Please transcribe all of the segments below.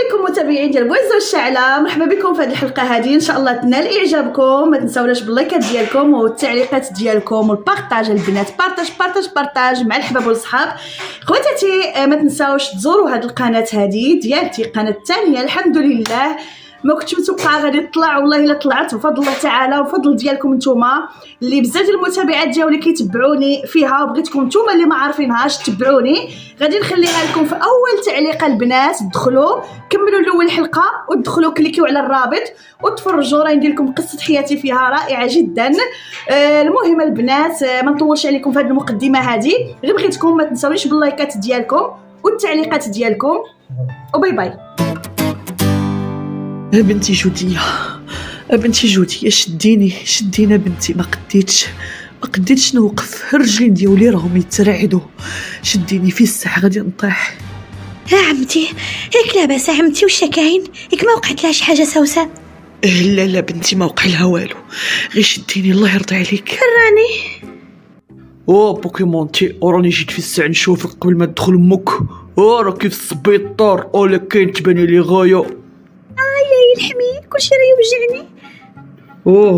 عليكم متابعين ديال بويزو الشعله، مرحبا بكم في هذه الحلقه هذه. ان شاء الله تنال اعجابكم. ما تنساوناش باللايكات ديالكم والتعليقات ديالكم والبارطاج البنات، بارطاج مع الحباب والصحاب. خواتاتي ما تنساوش تزوروا هذه القناه هذه ديالتي، القناه الثانيه الحمد لله. ما كنتش متوقعه غادي تطلع، والله الا طلعت بفضل الله تعالى وفضل ديالكم نتوما اللي بزاف ديال المتابعات ديالي كيتبعوني فيها، وبغيتكم نتوما اللي ما عارفينهاش تبعوني. غادي نخليها لكم في اول تعليقه البنات، دخلوا كملوا الاول حلقه ودخلوا كليكيو على الرابط وتفرجوا، راه ندير لكم قصه حياتي فيها رائعه جدا. المهم البنات ما نطولش عليكم في هذه المقدمه هذه، غير بغيتكم ما تنساونيش باللايكات ديالكم والتعليقات ديالكم، وباي باي. بنتي جودية شدينا بنتي، ما قديتش نوقف، الرجلين ديالي راهم يترعدوا، شديني في الساعه غادي نطيح. عمتي ياك لاباس عمتي؟ واش كاين؟ ياك ما وقعت لها شي حاجه سوسن؟ لا بنتي ما وقع لها والو، غير شديني الله يرضي عليك. راني بوكيمونتي راني جيت في الساعه نشوفك قبل ما تدخل امك. راكي في السبيطار ولا كاين تباني لي غايه. الحمي كلشي راه يوجعني.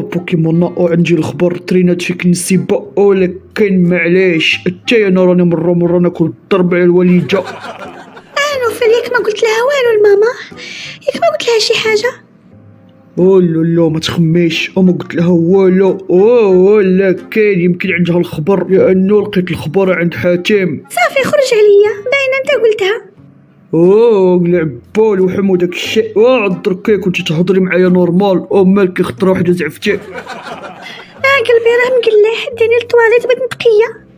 بوكيمون عندي الخبر، ترينات فيك النسيبه ولكن معليش حتى انا راني مره ناكل الضرب على الوالده. انا فليك ما قلت لها والو لماما؟ ياك ما قلت لها شي حاجه؟ لا ما تخميش، ما قلت لها والو. ولا كاين يمكن عندها الخبر، لانه لقيت الخبر عند حاتم. صافي خرج عليا، باينه انت قلتها. العبال وحمو داك الشيء. دركي كنتي تهضري معايا نورمال، مالك خطره وحده زعفتي. قلبي راه مقلح، ديني للطواليت بغيت نتقيه.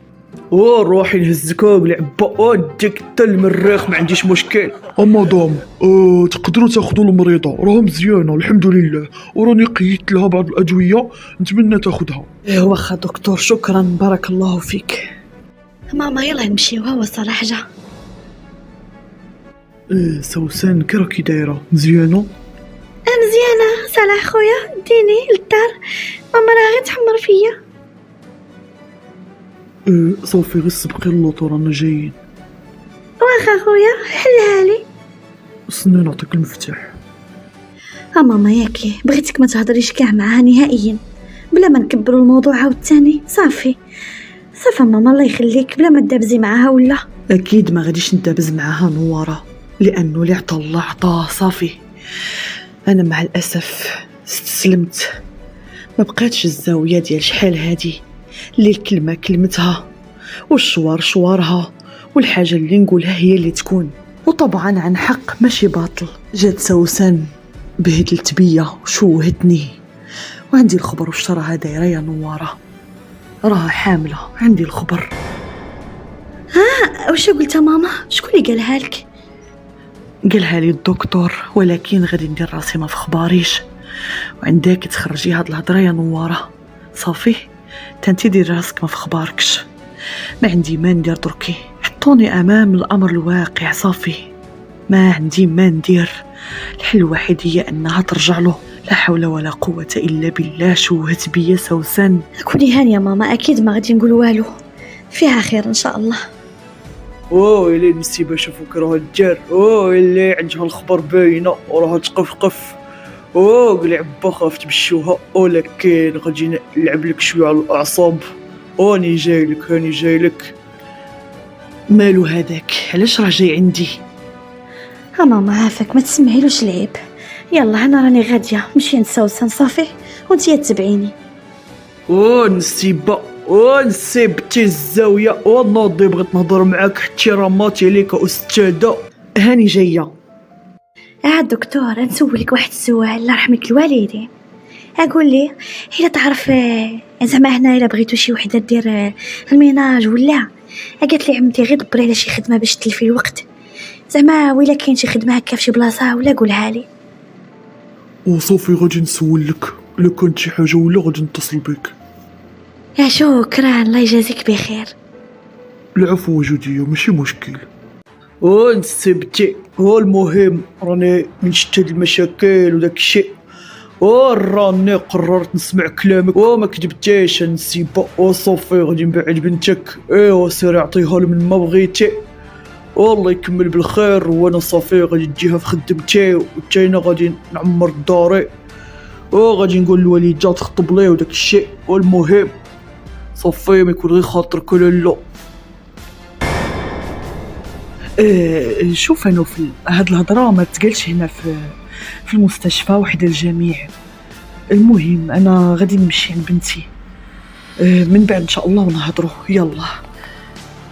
روحي نهزك العبا، ديك حتى المريخ ما عنديش مشكل. مدام تقدروا تاخذوا المريضه، راه مزيانه الحمد لله، وراني قيدت لها بعض الادويه نتمنى تاخذها. واخا دكتور، شكرا بارك الله فيك. ماما يلا نمشيو، هو الصراحه جا. سوسن كي راكي دايره؟ مزيانه مزيانه صلاح خويا، ديني للدار، ماما راه غير تحمر فيا. صافي غير سبقي اللوطو رانا جايين. واخا خويا حلها لي. استنى نعطيك المفتاح. ماما ياكي بغيتك ما تهضريش كاع معاها نهائيا، بلا ما نكبروا الموضوع عاوتاني. صافي ماما الله يخليك، بلا ما تدابزي معاها. ولا اكيد ما غاديش ندابز معاها نواره، لانه اللي عطا الله عطاه. صافي انا مع الاسف استسلمت، ما بقاتش الزاويه ديال شحال هادي، اللي الكلمه كلمتها والشوار شوارها والحاجه اللي نقولها هي اللي تكون، وطبعا عن حق ماشي باطل. جات سوسن بهدلت بيا وشوهتني، وعندي الخبر واش راها دايره يا نواره، راها حامله، عندي الخبر. واش قلتها ماما؟ شكون اللي قالها لك؟ قالها لي الدكتور، ولكن غادي ندير راسي ما فخباريش، وعندك تخرجي هاد الهضره يا نواره. صافي تنتي دير راسك ما فخباركش، ما عندي ما ندير دركي، حطوني امام الامر الواقع. صافي ما عندي ما ندير، الحل الوحيد هي انها ترجع له. لا حول ولا قوه الا بالله. شوهت بيا سوسن. كوني هانيه ماما، اكيد ما غادي نقول والو، فيها خير ان شاء الله. اللي النسيبه شافوك راه الجار، اللي عندها الخبر باينه وراها تقفقف. العبا خافت بالشوهه، ولكن غادي نلعب لك شويه على الاعصاب. هاني جايلك. مالو هذاك؟ علاش راه جاي عندي؟ ماما عافاك ما تسمعيلوش العيب. يلا انا راني غاديه، مشي نسوسن صافي وانتي تبعيني. نسيبتي الزاويه ونوضي، بغيت نهضر معاك احتراماتي ليك استاذه. هاني جايه. دكتور نسولك واحد السؤال الله يرحم لك الوالدين. اقول لي الا تعرف زعما هنا الا بغيتو شي وحده دير الميناج ولا، قالت لي عمتي غير دبري على شي خدمه باش تلفي الوقت، زعما ولا كاين شي خدمه هكا في شي بلاصه ولا قولها لي. وصافي غادي نسولك، الا كانت شي حاجه ولا غادي نتصل بك. شكرا الله يجازيك بخير. العفو جودية ماشي مشكل. نسيبتي. المهم راني من شتى المشاكل وداك الشيء، راني قررت نسمع كلامك وما كذبتيش نسيبه. صافي غادي نبعد بنتك، سير اعطيها من ما بغيتي، والله يكمل بالخير. وانا صافي غادي نجيها في خدمتي وتاينا غادي نعمر داري وغادي نقول للوليد جا تخطب ليه وداك الشيء. والمهم صافي ما يكون غير خاطرك ولا لا. شوف انا في هاد الهضره ما تقالش هنا في المستشفى وحده الجميع. المهم انا غادي نمشي عند بنتي من بعد ان شاء الله ونهضروا. يلا.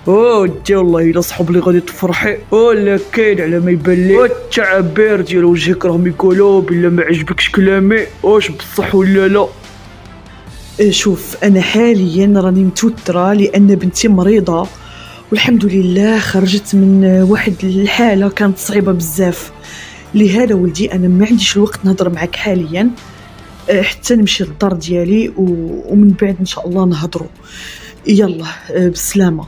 ودي والله الا صحاب لي غادي تفرحي ولا كاين على ما يبان لي. والتعابير ديال وجهك راهم يقولوا بلا ما عجبكش كلامي واش بصح ولا لا. شوف انا حاليا راني متوتره لان بنتي مريضه والحمد لله خرجت من واحد الحاله كانت صعيبه بزاف. لهذا ولدي انا ما عنديش الوقت نهضر معك حاليا حتى نمشي للدار ديالي ومن بعد ان شاء الله نهضروا. يلا بالسلامه.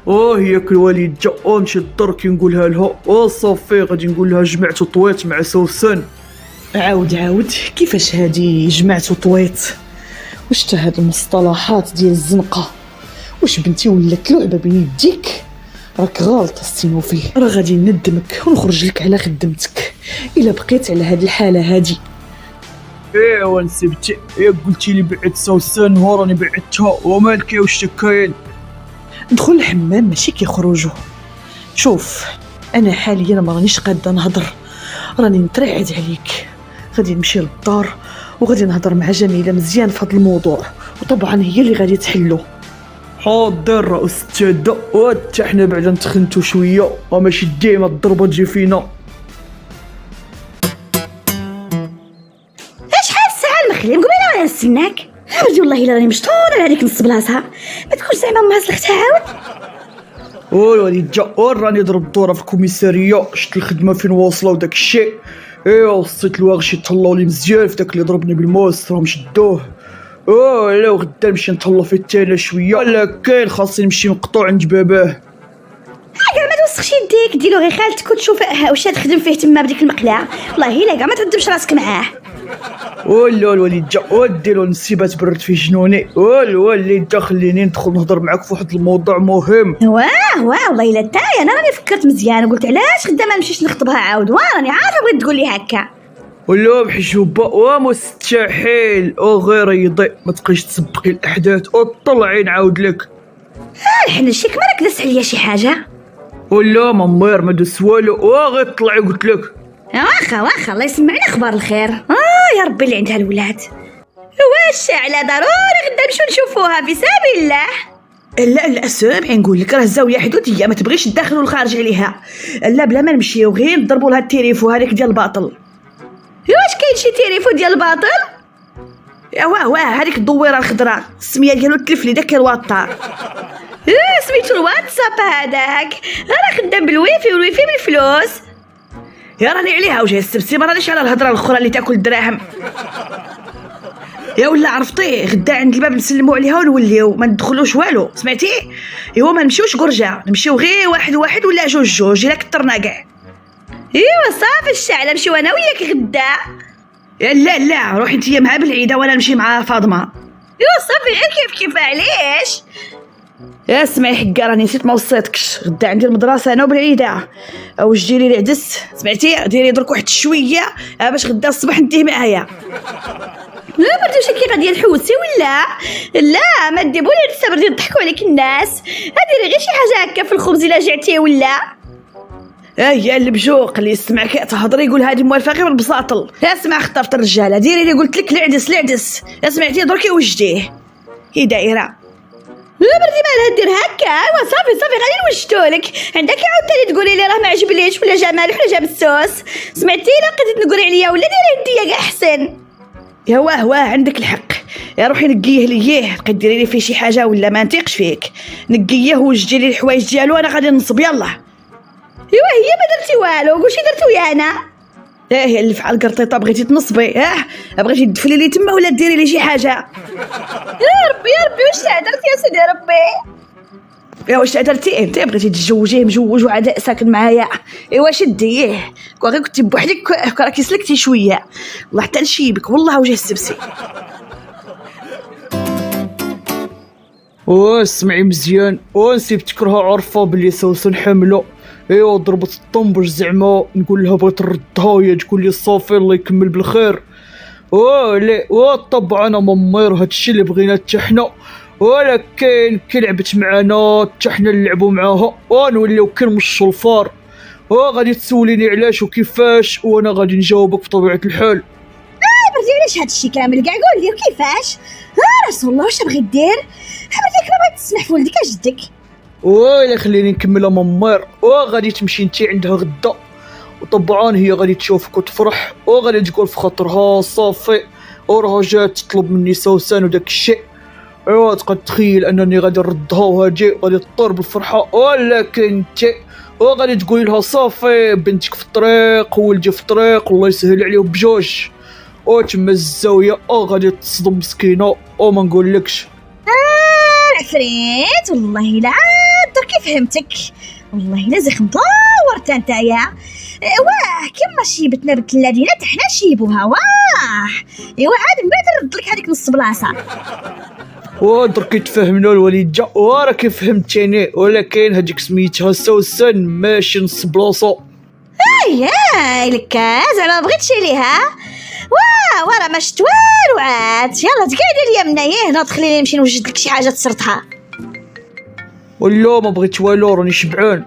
هياك الوالد جا ونمشي للدار كي نقولها لها صافي غادي نقول لها جمعت طويت مع سوسن. عاود كيفاش هادي جمعت وطويت؟ واش تا هاد المصطلحات ديال الزنقه؟ واش بنتي ولات لعبه بين يديك؟ راك غلط السينوفي. راه غادي ندمك ونخرج لك على خدمتك الا بقيت على هاد الحاله هادي. ايوا نسيبتي ياك قلتي لي بعت سوسن وراني بعتها ومالك واش كاين؟ دخل الحمام ماشي كيخرجوا. شوف انا حاليا ما رانيش قاده نهضر راني نترعد عليك. غادي نمشي للدار وغادي نهضر مع جميله مزيان في هذا الموضوع وطبعا هي اللي غادي تحلو. حاضر استاذ. وحتى حنا بعدا نتخنتو شويه وماشي ديما الضربه تجي فينا. شحال الساعه المخلي نقول انا راه نستناك. عاودي والله الا راني مشطونه على هذيك نص بلاصه ما تكونش زعما امها صلحتها عاود. الوالد جا راني ضرب الدوره في الكوميساريه شفت الخدمه فين واصله وداك الشيء. وصيت الواغشي تهلاو لي مزيان في داك اللي ضربني بالموس راهم شدوه. لا وغدا نمشي نتهلا في التانى شويه ولا كاين خاصني نمشي نقطع عند باباه. كاع ما توسخش يديك ديرو غير خالتك وتشوف واش تخدم فيه تما بديك المقله. والله الا كاع ما تعذبش راسك معاه. ولا الوالد جا ديروا نسيبات برد في جنوني. والوالد جا خليني ندخل نهضر معاك في واحد الموضوع مهم. والله الا تا انا راني فكرت مزيان وقلت علاش غدا ما نمشيش نخطبها عاود. راني عارفه بغيت تقول لي هكا. ولا بحجوبه ومستحيل غير يضيع ما تبقيش تسبقي الاحداث وطلعي نعاود لك. الحين شيك مالك داس عليا شي حاجه ولا ممير ما داس والو غير طلعي قلت لك. واخا الله يسمعنا اخبار الخير. يا ربي اللي عندها الولاد. واش على ضروري غدا نمشيو نشوفوها في سبيل الله. لا سامعي نقول لك راه الزاويه حدوديه ما تبغيش الداخل والخارج عليها. لا بلا ما نمشيو غير نضربوا لها التليفون هذيك ديال الباطل. واش كاين شي تليفون ديال الباطل؟ واه هذيك الدويره الخضراء السميه ديالو تلف لي داك الواتار. سميتو الواتساب هذاك راه خدام بالويفي والويفي بالفلوس. يا راني عليها وجهي السبسي ما رانيش على الهضره الاخرى اللي تاكل الدراهم. يا ولا عرفتي غدا عند الباب نسلموا عليها ونوليو ما ندخلوش والو سمعتي. ايوا ما نمشيوش قرجه نمشيو غير واحد ولا جوج الا كثرنا كاع. ايوا صافي الشعله نمشيو انا وياك غدا. لا روحي انتيا مع بالعيده وانا نمشي مع فاطمه. ايوا صافي غير كيف علاش. اسمعي حقا راني نسيت ما وصيتكش غدا عندي المدرسه انا وبالعيده واش ديري لي عدس سمعتي ديري درك واحد شويه باش غدا الصباح نديه معايا. لا بردو شكي غادي نحوسي ولا لا ما ديبوا لي لسه بردو يضحكوا عليك الناس. ديري غير شي حاجه هكا في الخبز الا جعتي ولا. يا البجوق اللي يسمعك تهضري يقول هذه موالفه غير بالبساطل. اسمع خطفت الرجاله ديري اللي قلت لك العدس سمعتي دركي وجديه هي دايره. لا بردي مالها دير هكا. ايوا صافي غادي نوجدولك. عندك عاوتاني تقولي لي راه ما عجبليش ولا جا مالح ولا جاب السوس. سمعتي لا قدرت نقولي عليا ولا ديري انتيا كاع احسن. يا واه عندك الحق. يا روحي نقيه ليه بقيت ديري لي فيه شي حاجه ولا ما نطيقش فيك. نقيه وجدي لي الحوايج ديالو انا غادي نصب يلا. ايوا هي ما درتي والو واش درت ويا انا. هي اللي فعل قرطيطه بغيتي تنصبي بغيتي تدفلي لي تما ولا ديري لي شي حاجه. يا ربي واش درتي يا سيدي ربي. واش درتي انت بغيتي تتزوجيه مجوج وعاد ساكن معايا. ايوا شديه غير كنتي بوحدك راكي سلكتي شويه والله حتى نشيبك والله وجه السبسي. اسمعي مزيان ونسيبتك راها عارفه بلي سوسن حامله ايوا ضربت الطنبوش زعما نقول لها بغيت نردها وهي تقول لي صافي الله يكمل بالخير. لا طبعا انا ممير هادشي اللي بغينا حتى حنا، ولكن كي لعبت معانا حتى حنا نلعبوا معاها ونوليو كنمشوا الفار. غادي تسوليني علاش وكيفاش وانا غادي نجاوبك بطبيعه الحال. بردي علاش هادشي كامل كاع قول لي وكيفاش؟ رسول الله واش بغيت دير؟ برديك ما بغيت تسمح فولدك اجدك. ويلا خليني نكمل ممير. غادي تمشي انتي عندها غدا، وطبعا هي غادي تشوفك وتفرح وغادي تقول في خاطرها صافي وراها جات تطلب مني سوسن وداك الشيء. ايوا تقدر تخيل انني غادي نردها وهاجي غادي تطير بالفرحه، ولكن انت غادي تقولي لها صافي بنتك في الطريق وولدي في الطريق والله يسهل عليهم بجوج. تما الزاويه غادي تصدم مسكينه وما نقولكش. العفريت والله لا دركي فهمتك، والله لا زخم دورت نتايا. واه كما شيبتنا بنت الذين حنا شيبوها. ايوا عاد من بعد نرد لك هذيك نص بلاصه. دركي تفهمنا الوليد جا راكي فهمتيني، ولكن هذيك سميتها سوسن ماشي نص بلاصه. لك زعما بغيتش ليها. ورا ما شت والو عاد. يلا تقعدي ليا منايا هنا تخليني نمشي نوجد لك شي حاجه تسرطها. ولا ما بغيت والو راني شبعان.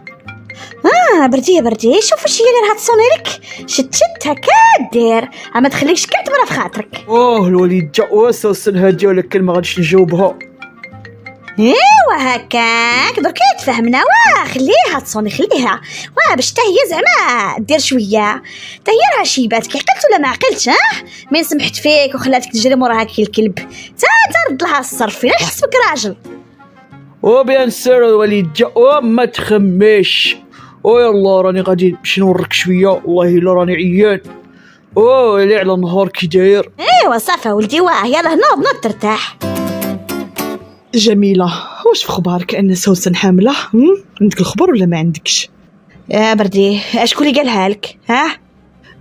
بردي شوف واش هي اللي راها تصوني لك. شت هكا دير ما تخليكش كاع تمرا في خاطرك. الوليد جا سوسن هادي ولكن ما غاديش نجاوبها. ايوا هكاك درك تفهمنا. خليها تصوني خليها باش حتى هي زعما دير شويه. حتى هي راه شيبات كي عقلت ولا ما عقلتش. من سمحت فيك وخلاتك تجري موراها كي الكلب ترد لها الصرف الا حسبك راجل. بيان سير الوليد جا ما تخميش. يلا راني غادي نمشي نورك شويه والله الا راني عيان. اللي على النهار كي داير. ايوا صافا ولدي يلا نوض ترتاح. جميله واش في خبارك ان سوسن حامله؟ عندك الخبر ولا ما عندكش؟ بردي شكون اللي قالها لك؟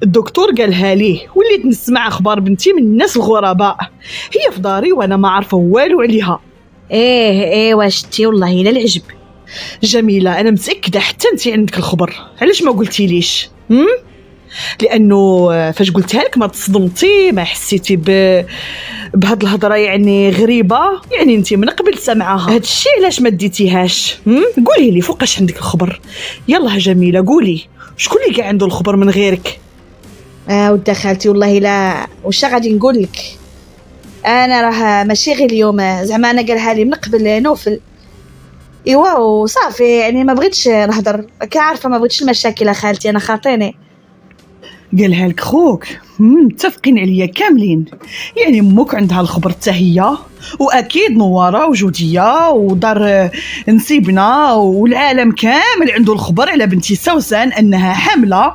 الدكتور قالها ليه، وليت نسمع اخبار بنتي من الناس الغرباء. هي في داري وانا ما عارفه والو عليها. ايوا شتي والله الا العجب. جميله انا متاكده حتى انت عندك الخبر، علاش ما قلتي ليش؟ لانه فاش قلتها لك ما تصدمتي ما حسيتي بهاد الهضره يعني غريبه، يعني انت من قبل سمعها. هاد الشيء علاش ما ديتيهاش؟ قولي لي فوقاش عندك الخبر. يلا جميله قولي شكون اللي كاع عنده الخبر من غيرك؟ ودا خالتي والله لا واش غادي نقول لك. انا راه ماشي غير اليوم زعما انا قالها لي من قبل نوفل. ايوا وصافي يعني ما بغيتش نهضر كعارفه ما بغيتش المشاكل خالتي انا خاطيني. قالها لك خوك؟ متفقين عليا كاملين. يعني امك عندها الخبر حتى هي، واكيد نواره وجوديه ودار نسيبنا والعالم كامل عنده الخبر على بنتي سوسن انها حامله،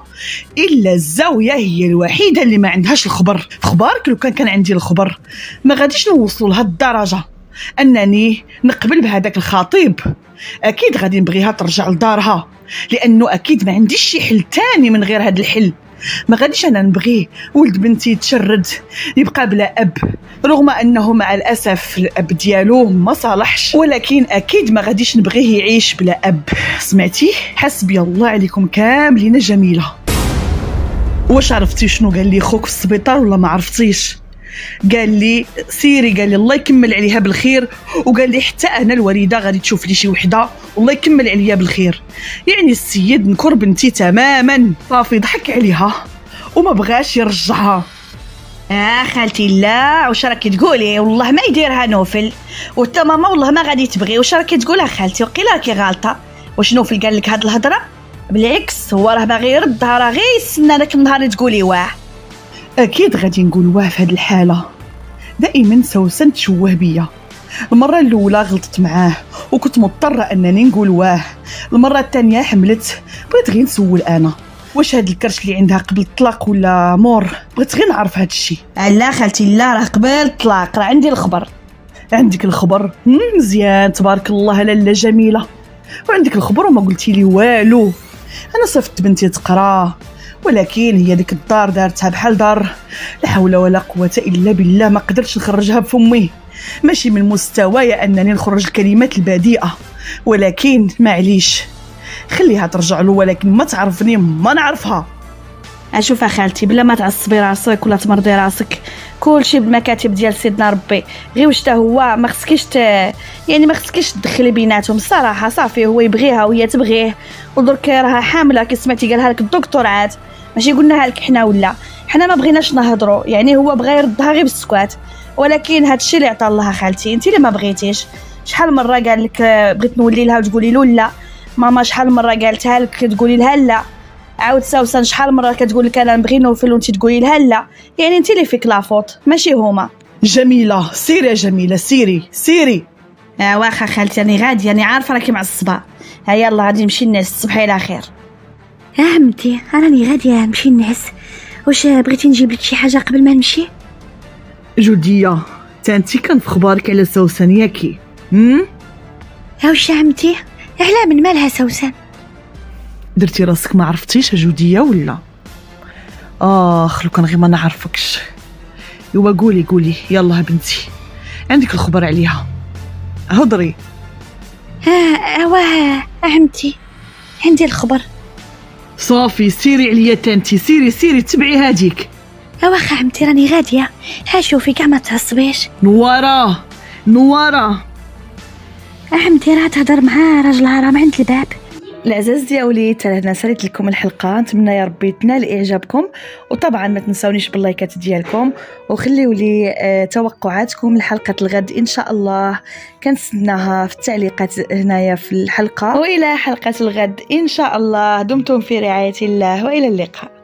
الا الزاويه هي الوحيده اللي ما عندهاش الخبر. خبارك لو كان عندي الخبر ما غاديش نوصلوا لهاد الدرجه انني نقبل بهذاك الخطيب. اكيد غادي نبغيها ترجع لدارها، لانه اكيد ما عنديش شي حل تاني من غير هذا الحل. ما غاديش انا نبغي ولد بنتي يتشرد يبقى بلا اب، رغم انه مع الاسف الاب ديالو ما صالحش، ولكن اكيد ما غاديش نبغيه يعيش بلا اب. سمعتي؟ حسبي الله عليكم كاملين. جميله واش عرفتي شنو قال لي خوك في السبيطار ولا ما عرفتيش؟ قال لي سيري، قال لي الله يكمل عليها بالخير، وقال لي حتى انا الوريده غادي تشوف لي شي وحده والله يكمل عليا بالخير. يعني السيد نكر بنتي تماما، صافي ضحك عليها وما بغاش يرجعها. خالتي لا واش راكي تقولي؟ والله ما يديرها نوفل، وتا ماما والله ما غادي تبغي. واش راكي تقولها خالتي؟ وقيلا راكي غالطه. واش نوفل قال لك هاد الهضره؟ بالعكس هو راه باغي يردها، راه غير يستنى داك النهار اللي تقولي اكيد غادي نقول واه في هذه الحاله. دائما سوسن تشوه بيا. المره الاولى غلطت معاه وكنت مضطره انني نقول واه، المره الثانيه حملت بغيت غير نسول انا واش هاد الكرش اللي عندها قبل الطلاق ولا مور، بغيت غير نعرف هاد الشيء. لا خالتي لا راه قبل الطلاق، راه عندي الخبر. عندك الخبر؟ مزيان تبارك الله لاله جميله، وعندك الخبر وما قلتي لي والو. انا صفت بنتي تقرا، ولكن هي ديك الدار دارتها بحال دار لا حول ولا قوه الا بالله، ما قدرتش نخرجها بفمي. ماشي من مستوايا انني نخرج الكلمات البذيئه، ولكن معليش خليها ترجع له، ولكن ما تعرفني ما نعرفها. اشوف خالتي بلا ما تعصبي راسك ولا تمرضي راسك، كلشي بالمكاتب ديال سيدنا ربي. غير واش حتى هو ما خصكيش يعني ما خصكيش تدخلي بيناتهم الصراحه. صافي هو يبغيها وهي تبغيه، ودرك راها حامله كي سمعتي قالها لك الدكتور عاد، ماشي قلناها لك حنا ولا حنا ما بغيناش نهضروا. يعني هو بغى يردها غير بالسكوات، ولكن هادشي اللي عطا الله خالتي. انت اللي ما بغيتيش. شحال مره قال لك بغيت نولي لها وتقولي له لا، ماما شحال مره قالتها لك تقولي لها لا، عاود سوسن شحال مره كتقول لك انا نبغي نوفل وانت تقولي لها لا. يعني انت اللي فيك لافوت ماشي هما. جميله سيري يا جميله، سيري. واخا خالتي راني غاديه، راني عارفه راكي معصبه. ها يلا غادي نمشي نعس، تصبحي على خير. عمتي راني غاديه نمشي نعس. واش بغيتي نجيب لك شي حاجه قبل ما نمشي؟ جوديه تانتي كان في خبارك على سوسن ياكي؟ واش عمتي على من مالها سوسن؟ درتي راسك ما عرفتيش جوديه ولا؟ لو كان غير ما نعرفكش. ايوا قولي يلا بنتي، عندك الخبر عليها، هضري. عمتي عندي الخبر. صافي سيري عليا تانتي، سيري تبعي هاديك. واخا عمتي راني غاديه. شوفي كاع ما تعصبيش. نواره عمتي راه تهضر مع راجلها راه عند الباب. العزاز ديالي حتى هنا ساليت لكم الحلقه، نتمنى يا ربي تنال اعجابكم، وطبعا ما تنساونيش باللايكات ديالكم، وخليوا لي توقعاتكم لحلقه الغد ان شاء الله، كنتسناها في التعليقات هنايا في الحلقه. والى حلقه الغد ان شاء الله، دمتم في رعايه الله والى اللقاء.